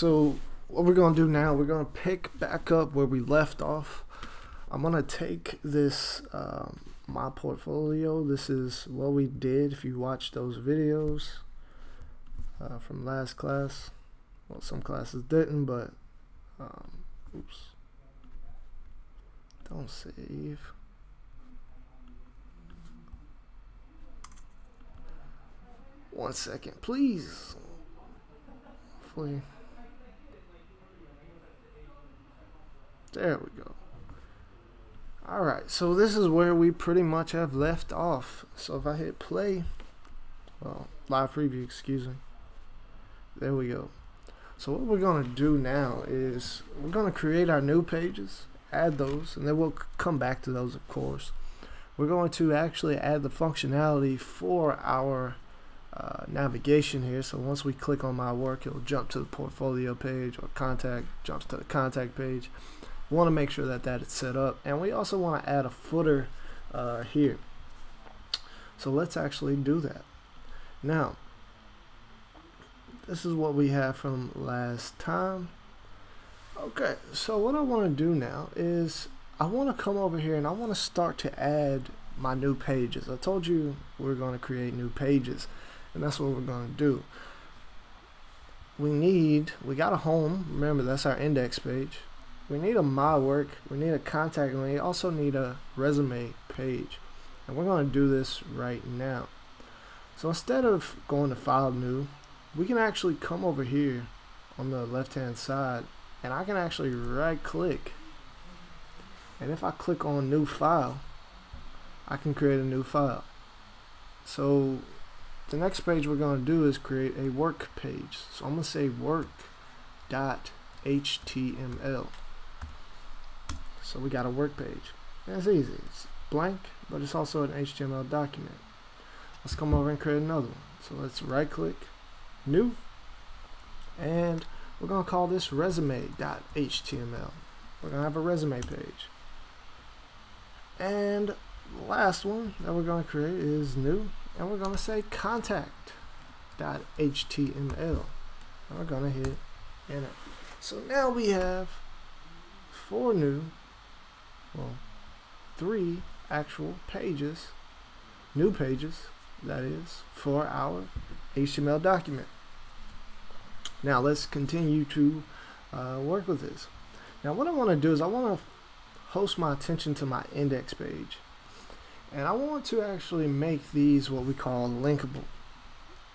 so what we're gonna do now, we're gonna pick back up where we left off. I'm gonna take this my portfolio. This is what we did if you watched those videos from last class. Well, some classes didn't, but oops, don't save. One second, please. Hopefully. There we go. Alright, so this is where we pretty much have left off. So if I hit play, well, live preview, excuse me. There we go. So what we're going to do now is we're going to create our new pages, add those, and then we'll come back to those, of course. We're going to actually add the functionality for our navigation here. So once we click on my work, it'll jump to the portfolio page, or contact jumps to the contact page. We want to make sure that that is set up, and we also want to add a footer here. So let's actually do that. Now, this is what we have from last time. Okay, so what I want to do now is I want to come over here and I want to start to add my new pages. I told you we're going to create new pages, and that's what we're going to do. We got a home. Remember, that's our index page. We need a my work, we need a contact, and we also need a resume page. And we're going to do this right now. So instead of going to file new, we can actually come over here on the left hand side, and I can actually right click, and if I click on new file, I can create a new file. So the next page we're going to do is create a work page. So I'm going to say work.html. So we got a work page. That's easy. It's blank, but it's also an HTML document. Let's come over and create another one. So let's right click, new, and we're going to call this resume.html. We're going to have a resume page. And the last one that we're going to create is new, and we're going to say contact.html. And we're going to hit enter. So now we have 4 new, well, 3 actual pages, new pages, that is, for our HTML document. Now let's continue to work with this. Now what I want to do is I want to host my attention to my index page, and I want to actually make these what we call linkable.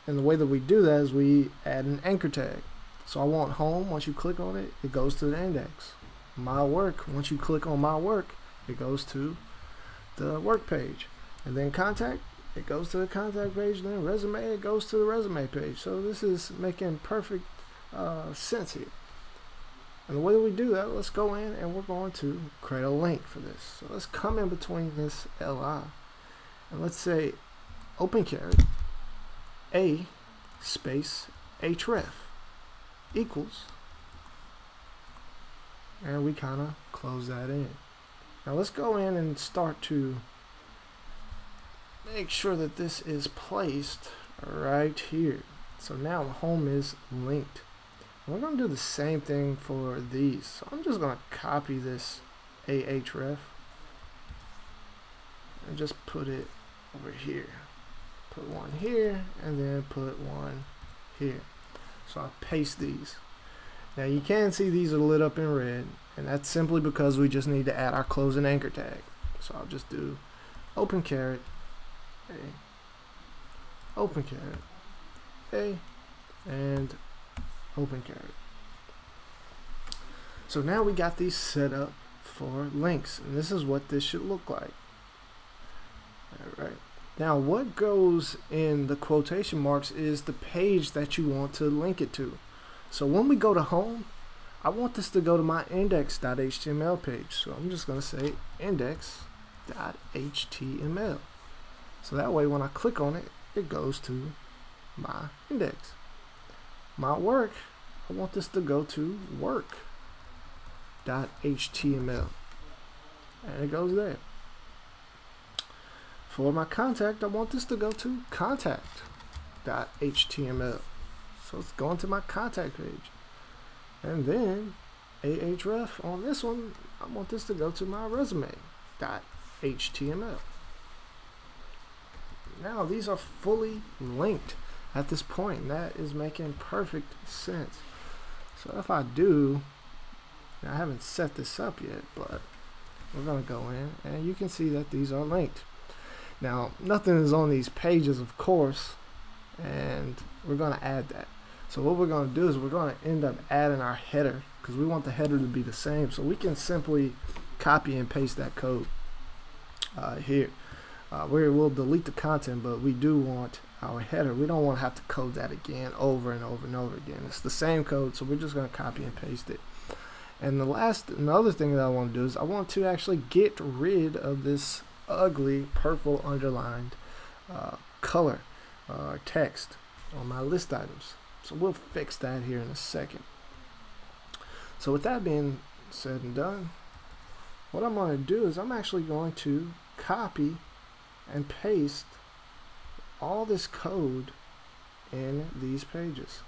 And the way that we do that is we add an anchor tag. So I want home. Once you click on it, it goes to the index. My work, once you click on my work, it goes to the work page. And then contact, it goes to the contact page. Then resume, it goes to the resume page. So this is making perfect sense here. And the way that we do that, let's go in and we're going to create a link for this. So let's come in between this LI, and let's say open caret a space href equals, and we kind of close that in. Now let's go in and start to make sure that this is placed right here. So now home is linked. And we're going to do the same thing for these. So I'm just going to copy this ahref and just put it over here. Put one here and then put one here. So I paste these. Now you can see these are lit up in red, and that's simply because we just need to add our closing anchor tag. So I'll just do open caret a, open caret a, and open caret. So now we got these set up for links, and this is what this should look like. Alright. Now what goes in the quotation marks is the page that you want to link it to. So when we go to home, I want this to go to my index.html page. So I'm just going to say index.html. So that way when I click on it, it goes to my index. My work, I want this to go to work.html. And it goes there. For my contact, I want this to go to contact.html. So it's going to my contact page. And then ahref on this one, I want this to go to my resume.html. Now these are fully linked at this point, and that is making perfect sense. So if I do, now I haven't set this up yet, but we're going to go in and you can see that these are linked. Now nothing is on these pages, of course, and we're going to add that. So what we're going to do is we're going to end up adding our header, because we want the header to be the same. So we can simply copy and paste that code here. We'll delete the content, but we do want our header. We don't want to have to code that again over and over and over again. It's the same code, so we're just going to copy and paste it. And the other thing that I want to do is I want to actually get rid of this ugly purple underlined color text on my list items. So we'll fix that here in a second. So with that being said and done, what I'm going to do is I'm actually going to copy and paste all this code in these pages.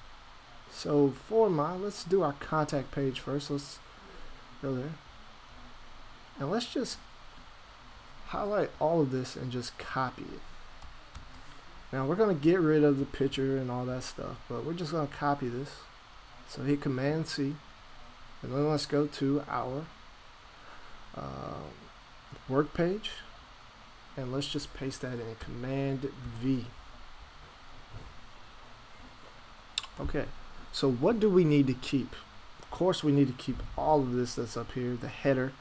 So let's do our contact page first. Let's go there. And let's just highlight all of this and just copy it. Now we're going to get rid of the picture and all that stuff, but we're just going to copy this. So hit Command C, and then let's go to our work page, and let's just paste that in. Command V. Okay, so what do we need to keep? Of course we need to keep all of this that's up here, the header.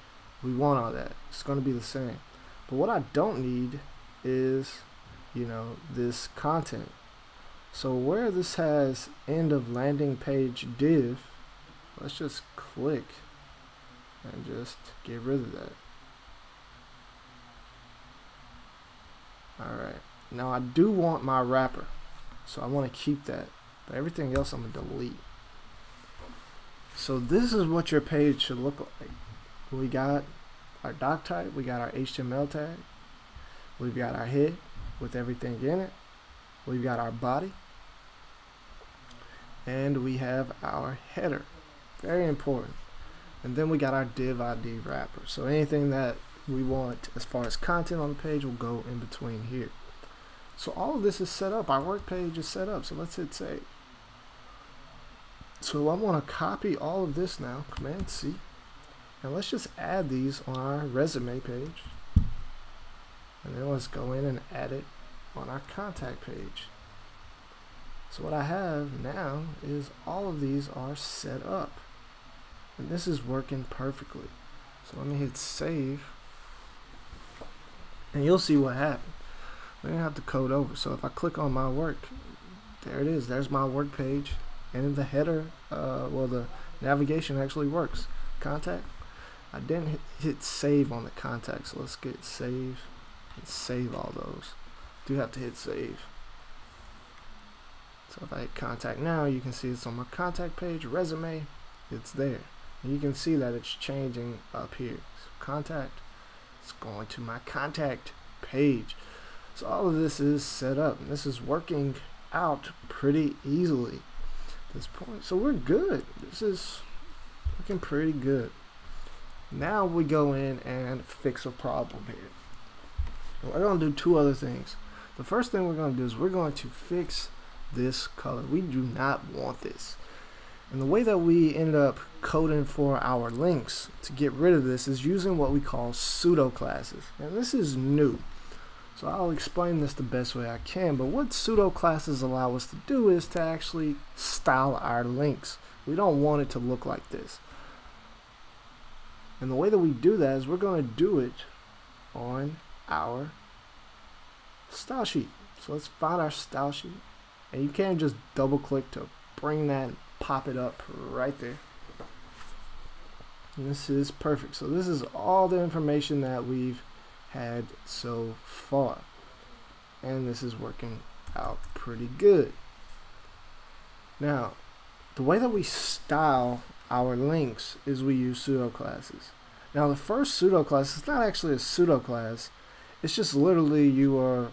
We want all that. It's going to be the same. But what I don't need is, this content. So where this has end of landing page div, let's just click and just get rid of that. Alright, now I do want my wrapper, so I want to keep that, but everything else I'm going to delete. So this is what your page should look like. We got our doc type, we got our HTML tag, we've got our head with everything in it, we've got our body, and we have our header. Very important. And then we got our div ID wrapper. So anything that we want as far as content on the page will go in between here. So all of this is set up. Our work page is set up. So let's hit save. So I want to copy all of this now. Command C. And let's just add these on our resume page. And then let's go in and add it on our contact page. So what I have now is all of these are set up. And this is working perfectly. So let me hit save. And you'll see what happened. We didn't have to code over. So if I click on my work, there it is. There's my work page. And in the header, the navigation actually works. Contact. I didn't hit save on the contact. So let's get save and save all those. Do have to hit save. So if I hit contact now, you can see it's on my contact page, resume, it's there. And you can see that it's changing up here. So contact, it's going to my contact page. So all of this is set up, and this is working out pretty easily at this point. So we're good. This is looking pretty good. Now we go in and fix a problem here. We're going to do two other things. The first thing we're going to do is we're going to fix this color. We do not want this. And the way that we end up coding for our links to get rid of this is using what we call pseudo classes. And this is new. So I'll explain this the best way I can. But what pseudo classes allow us to do is to actually style our links. We don't want it to look like this. And the way that we do that is we're going to do it on our style sheet. So let's find our style sheet. And you can just double click to bring that and pop it up right there. And this is perfect. So this is all the information that we've had so far. And this is working out pretty good. Now, the way that we style our links is we use pseudo classes. Now the first pseudo class is not actually a pseudo class. It's just literally you are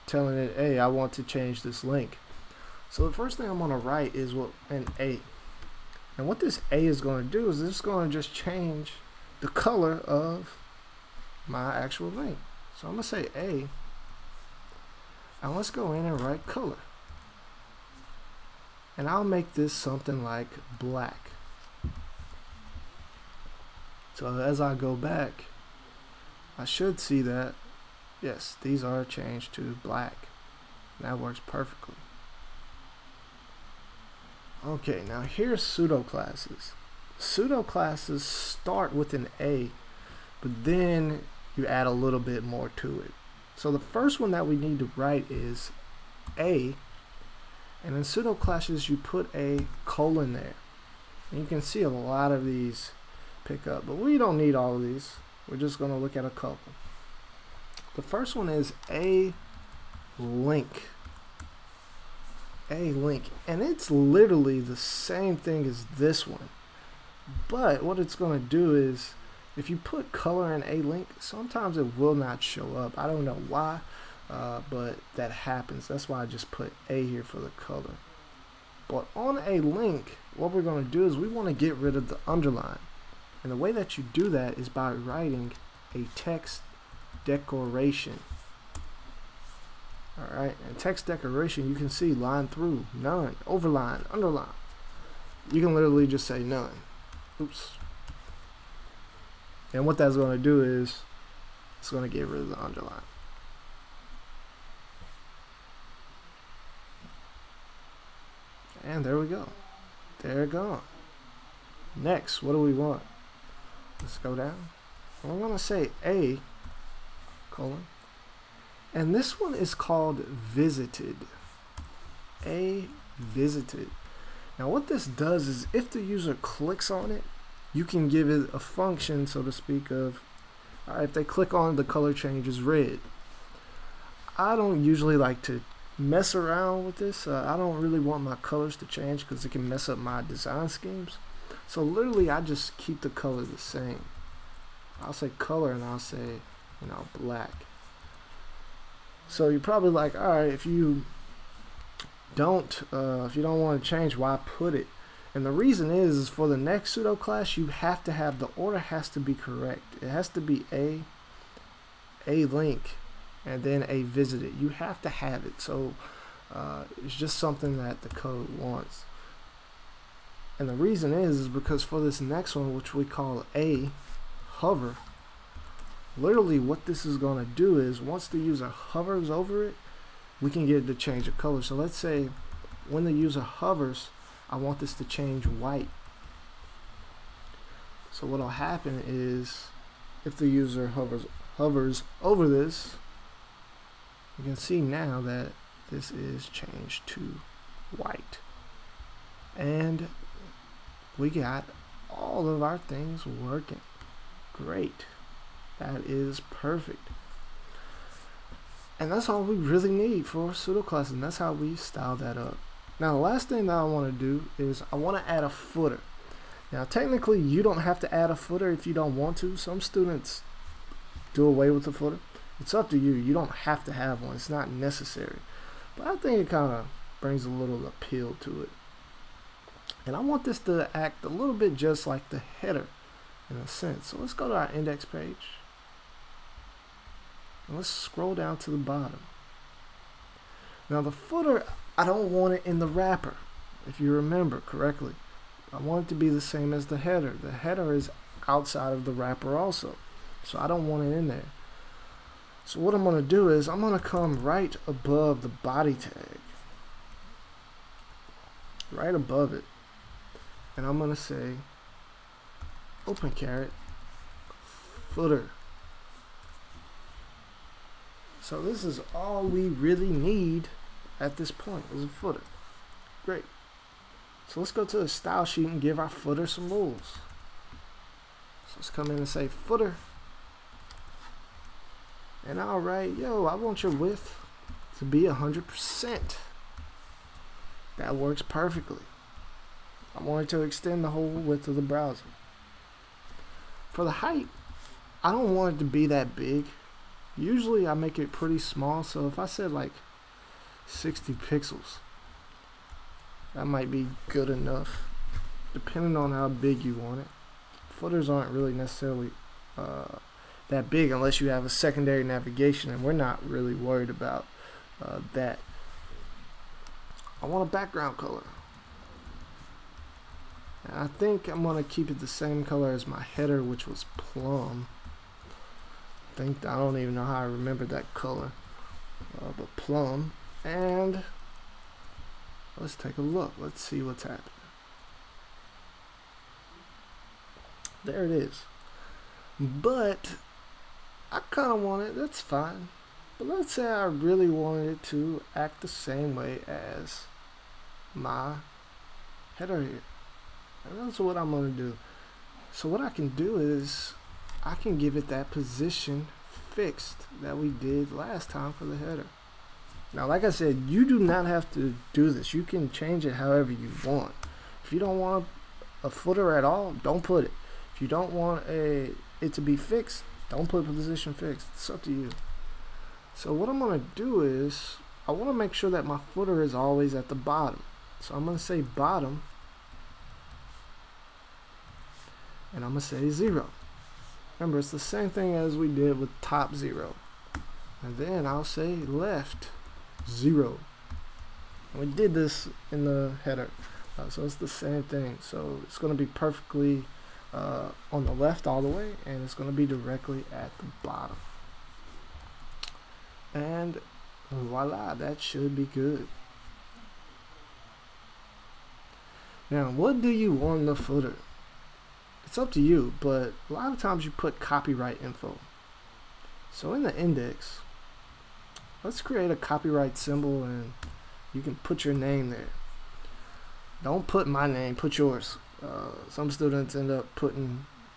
telling it, hey, I want to change this link. So the first thing I'm going to write is an A. And what this A is going to do is it's going to just change the color of my actual link. So I'm going to say A, and let's go in and write color. And I'll make this something like black. So as I go back, I should see that, yes, these are changed to black. And that works perfectly. Okay, now here's pseudo classes. Pseudo classes start with an A, but then you add a little bit more to it. So the first one that we need to write is A, and in pseudo classes you put a colon there. And you can see a lot of these pick up, but we don't need all of these. We're just going to look at a couple. The first one is A link. A link, and it's literally the same thing as this one, but what it's going to do is if you put color in A link, sometimes it will not show up. I don't know why, but that happens. That's why I just put A here for the color. But on A link, what we're going to do is we want to get rid of the underline, and the way that you do that is by writing a text decoration. Alright, and text decoration, you can see line through, none, overline, underline. You can literally just say none. Oops. And what that's going to do is it's going to get rid of the underline. And there we go. They're gone. Next, what do we want? Let's go down. We're going to say A, colon. And this one is called visited. A visited. Now what this does is if the user clicks on it, you can give it a function, so to speak, of, if they click on it, the color changes red. I don't usually like to mess around with this. I don't really want my colors to change because it can mess up my design schemes. So literally I just keep the color the same. I'll say color and I'll say, black. So you're probably like, all right, if you don't want to change, why put it? And the reason is for the next pseudo class, you have to have, the order has to be correct. It has to be A link, and then A visited. You have to have it. So it's just something that the code wants. And the reason is because for this next one, which we call A hover, literally what this is going to do is once the user hovers over it, we can get it to change the color. So let's say when the user hovers, I want this to change white. So what'll happen is if the user hovers over this, you can see now that this is changed to white. And we got all of our things working. Great. That is perfect. And that's all we really need for pseudo classes, and that's how we style that up. Now the last thing that I want to do is I want to add a footer. Now technically you don't have to add a footer if you don't want to. Some students do away with the footer. It's up to you. You don't have to have one. It's not necessary. But I think it kind of brings a little appeal to it. And I want this to act a little bit just like the header in a sense. So let's go to our index page. And let's scroll down to the bottom. Now the footer, I don't want it in the wrapper, if you remember correctly. I want it to be the same as the header. The header is outside of the wrapper also, so I don't want it in there. So what I'm going to do is I'm going to come right above the body tag, right above it, and I'm going to say open caret footer. So this is all we really need at this point, is a footer. Great. So let's go to the style sheet and give our footer some rules. So let's come in and say footer. And I'll write, yo, I want your width to be 100%. That works perfectly. I want it to extend the whole width of the browser. For the height, I don't want it to be that big. Usually I make it pretty small, so if I said like 60 pixels, that might be good enough. depending on how big you want it. Footers aren't really necessarily that big unless you have a secondary navigation, and we're not really worried about that. I want a background color. And I think I'm going to keep it the same color as my header, which was plum. I don't even know how I remembered that color, but plum. And let's take a look. Let's see what's happening. There it is. But I kind of want it, that's fine. But let's say I really wanted it to act the same way as my header here. And that's what I'm going to do. So what I can do is I can give it that position fixed that we did last time for the header. Now, like I said, you do not have to do this. You can change it however you want. If you don't want a footer at all, don't put it. If you don't want it to be fixed, don't put position fixed. It's up to you. So what I'm going to do is I want to make sure that my footer is always at the bottom. So I'm going to say bottom, and I'm going to say 0. Remember, it's the same thing as we did with top 0. And then I'll say left 0. And we did this in the header. So it's the same thing. So it's going to be perfectly on the left all the way, and it's going to be directly at the bottom. And voila, that should be good. Now, what do you want in the footer? It's up to you, but a lot of times you put copyright info. So in the index, let's create a copyright symbol, and you can put your name there. Don't put my name, put yours. Some students end up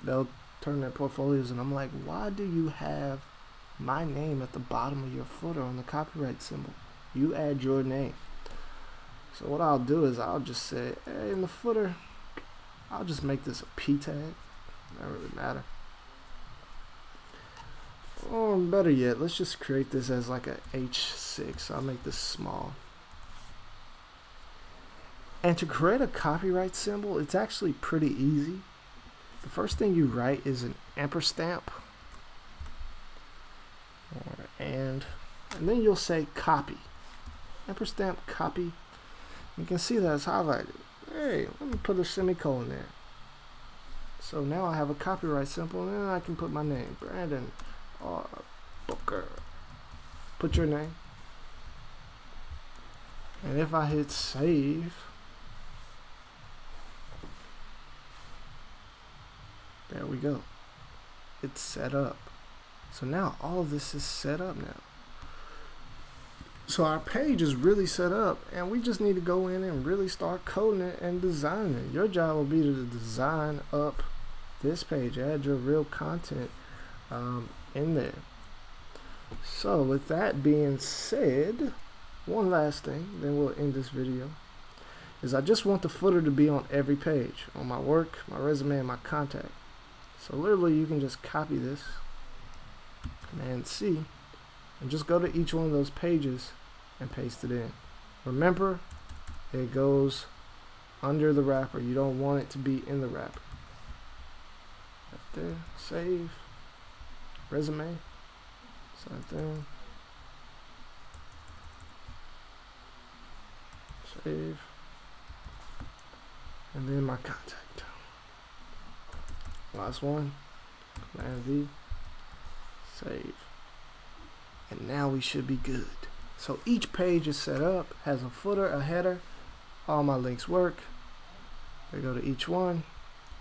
they'll turn their portfolios, and I'm like, why do you have my name at the bottom of your footer on the copyright symbol? You add your name. So what I'll do is I'll just say, hey, in the footer, I'll just make this a P tag. Doesn't really matter. Or better yet, let's just create this as like a H6. I'll make this small. And to create a copyright symbol, it's actually pretty easy. The first thing you write is an ampersand, and then you'll say copy. Ampersand copy. You can see that it's highlighted. Hey, let me put a semicolon there. So now I have a copyright symbol, and then I can put my name, Brandon R. Booker. Put your name. And if I hit save, there we go. It's set up. So now all of this is set up now. So our page is really set up, and we just need to go in and really start coding it and designing it. Your job will be to design up this page, add your real content in there. So with that being said, one last thing, then we'll end this video, is I just want the footer to be on every page, on my work, my resume, and my contact. So literally you can just copy this, Command C, and just go to each one of those pages and paste it in. Remember, it goes under the wrapper. You don't want it to be in the wrapper. Right there, save, resume, same thing, save, and then my contact. Last one, Command V, save. And now we should be good. So each page is set up, has a footer, a header, all my links work. They go to each one,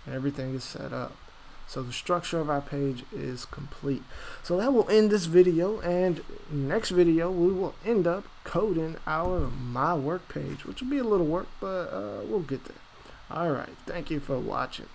and everything is set up. So the structure of our page is complete. So that will end this video, and next video we will end up coding our My Work page, which will be a little work, but we'll get there. Alright, thank you for watching.